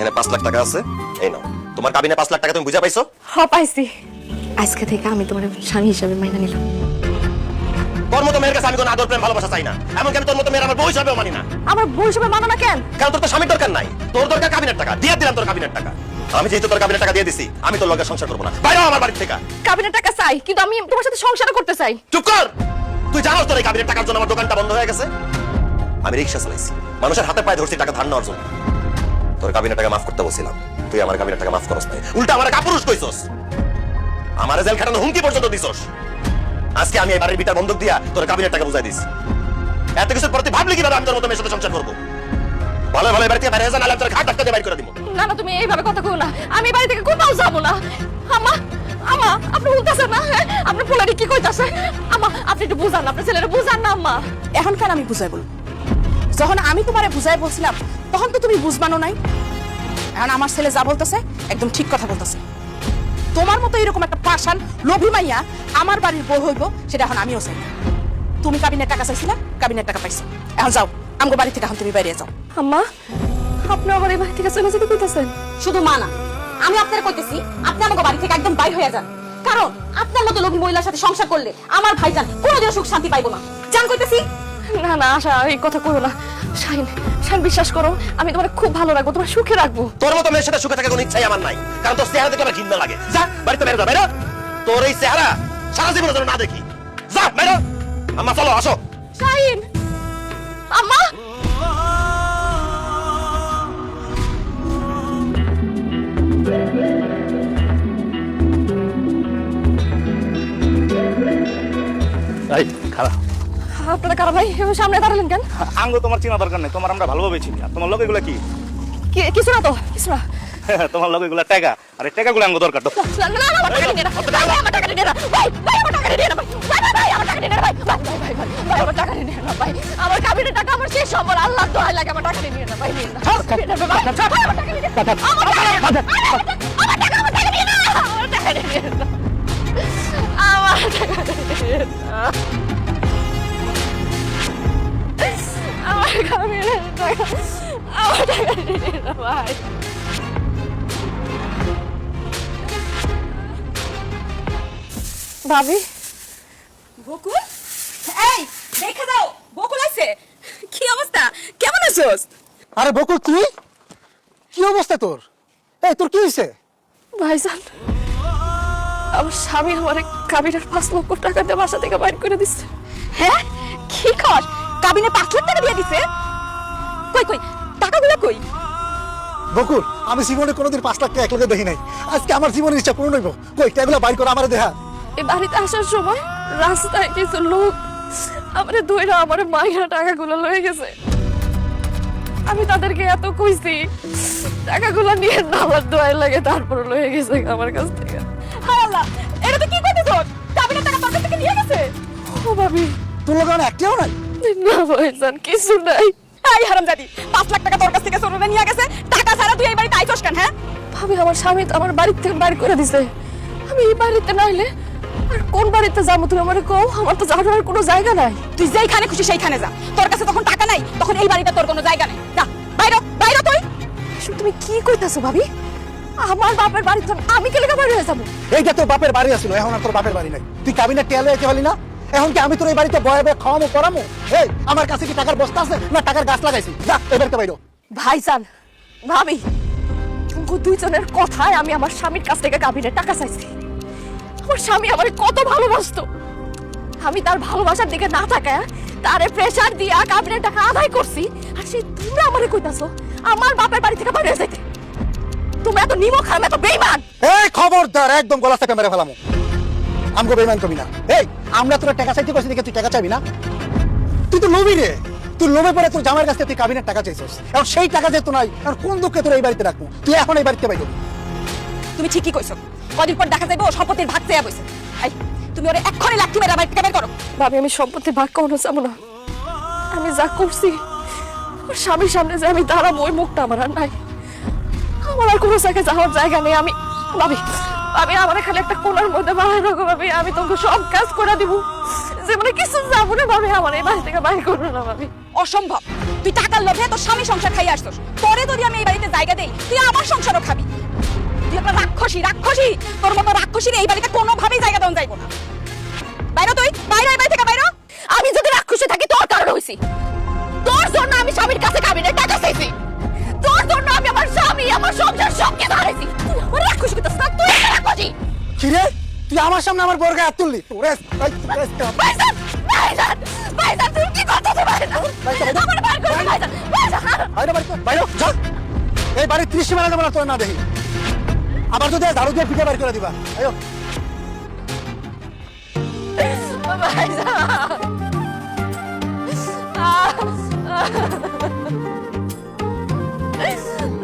এখানে 5 লাখ টাকা আছে, এই নাও। তোমার কাবিনে 5 লাখ টাকা তুমি বুঝা পাইছো? হ্যাঁ পাইছি। আজকে থেকে আমি তোমার স্বামী হিসাবে মাইনা নিলাম। তোর মতো মেয়ের কাছে আমি কোনো আদর প্রেম ভালোবাসা চাই না। এমনকি আমি তোর মতো মেয়ের আমার বউ হিসাবেও মানি না। আমার বউ হিসাবে মানো না কেন? কারণ তোর তো স্বামীর দরকার নাই, তোর দরকার কাবিনের টাকা। দিয়ে দিলাম তোর কাবিনের টাকা। আমি যেহেতু তোর কাবিনের টাকা দিয়ে দিছি, আমি তোর লগে সংসার করবো না। বাইরে আমার বাড়ি থেকে। কাবিনের টাকা চাই, কিন্তু আমি তোমার সাথে সংসার করতে চাই। চুপ কর। তুই জানোস তোর এই কাবিনের টাকার জন্য আমার দোকানটা বন্ধ হয়ে গেছে। আমি রিক্সা চালাইছি, মানুষের হাতে পায়ে ধরছি টাকা ধার নেওয়ার জন্য। তোর কাবিনের টাকা মাফ করতে বলছিলাম, তুই আমার কাবিনের টাকা মাফ করস নাই, উল্টা আমার কাপুরুষ কইছস। আমার জেল খাটানো হুমকি পর্যন্ত দিছস। আজকে আমি এই বাড়ির ভিতর বন্ধক দিয়া তোর কাবিনের টাকা বুঝাই দিছি। এত কিছুর পর তুই ভাবলি কিভাবে আমি তোর মতো মেয়ের সাথে সংসার করবো? ভালো ভালো বাড়ি থেকে বাইরে যা, নাহলে তোর ঘাট ধাক্কা দিয়ে বাইর করে দিব। না না, তুমি এইভাবে কথা কও না। আমি বাড়ি থেকে কোথাও যাবো না। আমা আমা, আপনি বলতেছেন না? আপনি পোলারি কি কইতাছে? আমা, আপনি একটু বুঝান না, আপনার ছেলেরা বুঝান না। আম্মা, এখন কেন আমি বুঝাই বলবো? যখন আমি তোমারে বুঝাই বলছিলাম তখন তো তুমি বুঝবানো নাই। এখন আমার ছেলে যা বলতেছে একদম ঠিক কথা বলতেছে। তোমার মতো এরকম একটা পাষাণ লোভী মাইয়া আমার বাড়ির বউ হইব, সেটা এখন আমিও চাই। তুমি কাবিনের টাকা চাইছিলা, কাবিনের টাকা পাইছো। এখন যাও, আমগো বাড়ি থেকে এখন তুমি বাইরে যাও। আম্মা, আপনি আমার এই বাড়ি থেকে চলে যেতে কইতাছেন? শুধু মা না, আমি আপনার কইতেছি আপনি আমাকে বাড়ি থেকে একদম বাইর হয়ে যান। কারণ আপনার মতো লোভী মহিলার সাথে সংসার করলে আমার ভাইজান কোনোদিনও সুখ শান্তি পাইবো না। জান কইতেছি। না না আশা, এই কথা কইও না। শাইন, শাইন বিশ্বাস করো, আমি তোমার খুব ভালো রাখবো, তোমার সুখে রাখবো। তোর মতো মেয়ের সাথে সুখে থাকার কোনো ইচ্ছাই আমার নাই। কারণ তোর চেহারা দেখে আমার ঘৃণা লাগে। যা বাড়িতে বেরো, যা বেরো। তোর এই চেহারা সারা জীবনের জন্য না দেখি। যা বেরো। আম্মা চলো, আসো। শাইন, আম্মা। এই খারাপ আপনারা কারা ভাই? এভাবে সামনে দাঁড়ালেন কেন? আঙ্গ তোমার চিনা দরকার নেই, তোমার আমরা ভালোভাবে চিনি। আর তোমার লোক এগুলা কি? কিছু না তো, কিছু না। তোমার লোক এগুলা টাকা, আর এই টাকাগুলো আঙ্গ দরকার তো। না না, আমার টাকা নিয়ে না, আমার টাকা নিয়ে না ভাই, ভাই আমার টাকা নিয়ে না ভাই, ভাই আমার টাকা নিয়ে না ভাই, ভাই ভাই আমার টাকা নিয়ে না ভাই, আমার কাবিনের টাকা আমার শেষ আমার আল্লাহ তো লাগে, আমার টাকা নিয়ে না ভাই, নিয়ে না আমার টাকা নিয়ে না, আমার টাকা নিয়ে না, আমার টাকা নিয়ে না, আমার টাকা নিয়ে না, আমার টাকা নিয়ে না, আমার কাবিনের টাকা, আমার টাকা নিয়ে না ভাই। ভাবি, বকুল, এই দেখে দাও, বকুল আছে। কি অবস্থা, কেমন আছোস? আরে বকুল, তুই কি অবস্থা তোর? এই তোর কি হয়েছে? ভাইজান, আমার স্বামী আমার কাবিনের 5 লক্ষ টাকা দিয়ে বাসা থেকে বাইর করে দিচ্ছে। হ্যাঁ, কি কর? কাবিনে 5 লাখ টাকা দিয়ে দিছে? কই কই টাকাগুলো কই? বকুল, আমি জীবনে কোনোদিন 5 লাখ টাকা একলগে দেখি নাই। আজকে আমার জীবনের ইচ্ছা পূরণ হইব। কই টাকাগুলো বাইর করে আমারে দেখা। এই বাড়িতে আসার সময় রাস্তায় কিছু লোক আমারে ধইরা আমার মাইরা টাকাগুলো লয়ে গেছে। আমি তাদেরকে এত কইছি টাকাগুলো নিয়ে না, আমার দোয়াই লাগে, তারপর লয়ে গেছে আমার কাছ থেকে। হায় আল্লাহ, এটা তো কি কইতেছ? কাবিনের টাকা তোর কাছ থেকে নিয়ে গেছে? ও ভাবি, তোর লগে একটিও নাই? না ভাইজান, কিছু নাই। এই হারামজাদি, 5 লাখ টাকা তোর কাছ থেকে চোররা নিয়ে গেছে। টাকা ছাড়া তুই এই বাড়িতে আইছস কেন? হ্যাঁ ভাবি, আমার স্বামী তো আমার বাড়ি থেকে বাইর করে দিছে। আমি এই বাড়িতে নাইলে আর কোন বাড়িতে যাবো তুমি আমারে কও? আমার তো যাওয়ার কোনো জায়গা নাই। তুই যেইখানে খুশি সেইখানে যা। তোর কাছে তখন টাকা নাই, তখন এই বাড়িতে তোর কোনো জায়গা নাই। যা বাইরে, বাইরে তুই। এসব তুমি কি কইতাছো ভাবি? আমার বাপের বাড়ি তো আমি কে লেগে বাইরে হয়ে যাবো? এইটা তোর বাপের বাড়ি আছিল, এখন আর তোর বাপের বাড়ি নাই। তুই কাবিনে টেলে যেতে পারলি না? এখন কি আমি তোর এই বাড়িতে বয়ে বয়ে খাওয়ামো করামো? এই আমার কাছে কি টাকার বস্তা আছে না টাকার গাছ লাগাইছি? যা এবারে বাইরো। ভাইজান, ভাবি, দুইজনের কথায় আমি আমার স্বামীর কাছ থেকে কাবিনের টাকা চাইছি। আমার স্বামী আমারে কত ভালোবাসতো, আমি তার ভালোবাসার দিকে না তাকায় তারে প্রেসার দিয়া কাবিনের টাকা আদায় করছি। আর সেই তোমরা আমারে কইতাছো আমার বাপের বাড়ি থেকে বাইরে যাইতে? তোমরা এত নিমক, আমি এত বেঈমান। এই খবরদার, একদম গলা থেকে মেরে ফেলামো। আমগো বেঈমান কবি না। এই আমরা তোর টাকা চাইতে কইছি দেখে তুই টাকা চাইবি না? তুই তো লোভী রে। তুই লোভে পড়ে তোর জামাইয়ের কাছ থেকে তুই কাবিনের টাকা চাইছিস। এখন সেই টাকা যেত নাই, আর কোন দুঃখে তোর এই বাড়িতে রাখবো? তুই এখন এই বাড়িতে বাইরে। তুমি ঠিকই কইছো। কদিন পর দেখা যাইবো সম্পত্তির ভাগ চেয়ে বইছে। এই তুমি ওরে এক্ষুনি লাঠি মেরে বাড়ি থেকে বের করো। ভাবি, আমি সম্পত্তি ভাগ কখনো চাবো না। আমি যা করছি ওর স্বামীর সামনে যে আমি দাঁড়াবো, ওই মুখটা আমার আর নাই। আমার আর কোনো জায়গায় যাওয়ার জায়গা নেই। আমি ভাবি, ভাবি আমার খালি একটা কোনার মধ্যে বাড়াই রাখো ভাবি, আমি তোমাকে সব কাজ করে দিব। যে মানে কিছু যাবো না ভাবি, আমার এই বাড়ি থেকে বাইরে করো না ভাবি। অসম্ভব। তুই টাকার লোভে তোর স্বামী সংসার খাইয়ে আসছস, তোরে যদি আমি এই বাড়িতে জায়গা দেই তুই আমার সংসারও খাবি। তুই একটা রাক্ষসী, রাক্ষসী, তোর মতো রাক্ষসীর এই বাড়িতে কোনোভাবেই জায়গা দেওয়া যাইব না। বাইরে তুই, বাইরে এই বাড়ি থেকে বাইরে। আমি যদি রাক্ষসী থাকি তোর কারণে হইছি। তোর জন্য আমি স্বামীর কাছে কাবিনের টাকা চাইছি। তোর জন্য আমি আমার স্বামী, আমার সংসার সবকে হারাইছি। তুই আমার রাক্ষসী করতেছিস না, তুই একটা রাক্ষসী। কি রে, তুই আমার সামনে আমার বউর গায়ে হাত তুললি? তোরে ভাইজান, ভাইজান, ভাইজান, তুমি কি করতেছো ভাইজান? আমার বাইর করে দিন, ভাইজান, ভাইজান। বাইরে বাইরে যা। এই বাড়ির 30 সীমানা দেবো না তোর না দেখি। আবার যদি ঝাড়ু দিয়ে পিঠে বাইর করে দিবা। আয়ো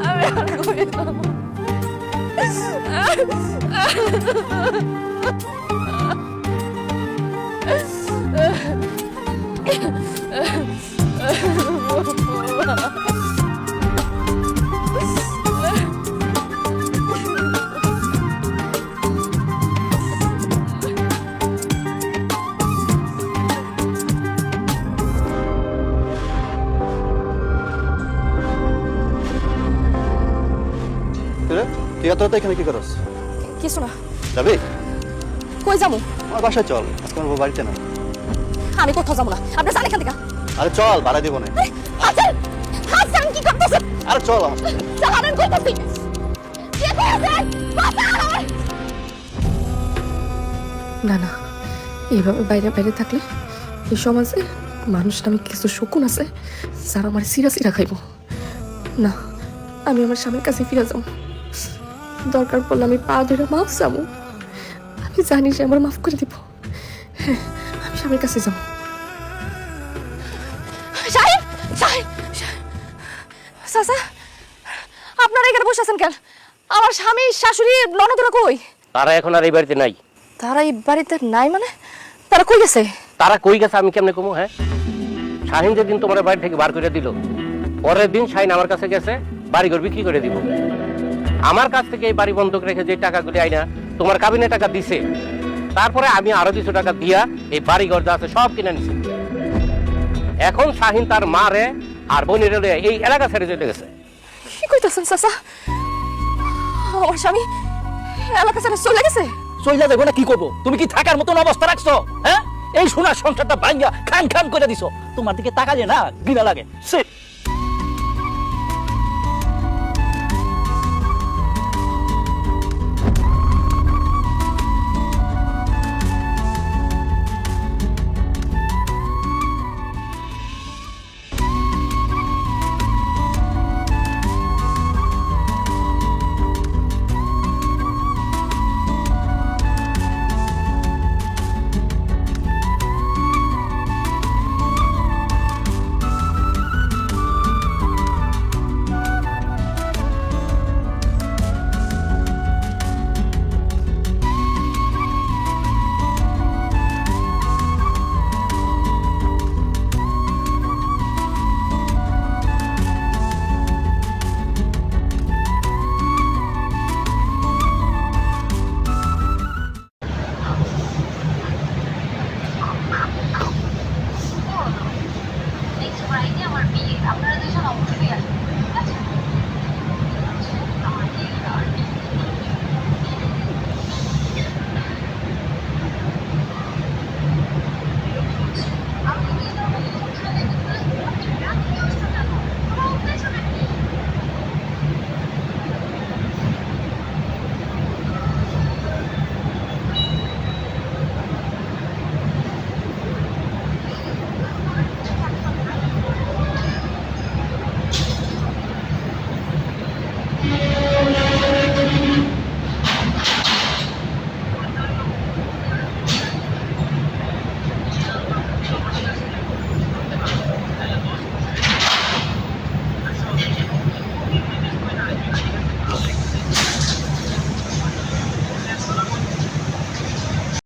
আমি আর করি না। তুই এত রাতে এখানে কি করস? কিছু না। যাবি? কই যাবো? আমার বাসায় চল, আজকে আমার বউ বাড়িতে না। আমি কোথাও যাবো না, আপনি জানেন এখান থেকে। আরে চল, ভাড়া দিব না। হাসান, হাসান কি করতেছেন? আরে চল আমার সাথে। চালান করতেছি। কে কইছেন? বাঁচান! না না, এইভাবে বাইরে বাইরে থাকলে এই সমাজে মানুষ নামে কিছু শকুন আছে যারা আমার সিরা সিরা খাইব। না, আমি আমার স্বামীর কাছে ফিরে যাব। দরকার পড়লে আমি পা ধরে মাফ যাবো। আমি জানি যে আমার মাফ করে দিব। হ্যাঁ, আমি স্বামীর কাছে যাব। শাহিন, শাহিন, চাচা, আপনারা এখানে বসে আছেন কেন? আমার স্বামী, শাশুড়ি, ননদরা কই? তারা এখন আর এই বাড়িতে নাই। তারা এই বাড়িতে নাই মানে? তারা কই গেছে? তারা কই গেছে আমি কেমনে কমু? হ্যাঁ, শাহিন যেদিন তোমার বাড়ি থেকে বার করে দিল, পরের দিন শাহিন আমার কাছে গেছে বাড়িঘর বিক্রি করে দিব। আমার কাছ থেকে এই বাড়ি বন্ধক রেখে যে টাকাগুলি আইনা তোমার কাবিনে টাকা দিছে, তারপরে আমি আরো কিছু টাকা দিয়া এই বাড়িঘর যা আছে সব কিনে নিছি। এখন শাহিন তার মারে আর বোনের এই এলাকা ছেড়ে চলে গেছে। কি কইতাছেন চাচা? আমার স্বামী এলাকা ছেড়ে চলে গেছে? চইলা যাবো না কি করবো? তুমি কি থাকার মতন অবস্থা রাখছো? হ্যাঁ, এই সোনার সংসারটা ভাঙ্গা খান খান করে দিছো। তোমার দিকে তাকালে না ঘৃণা লাগে। সে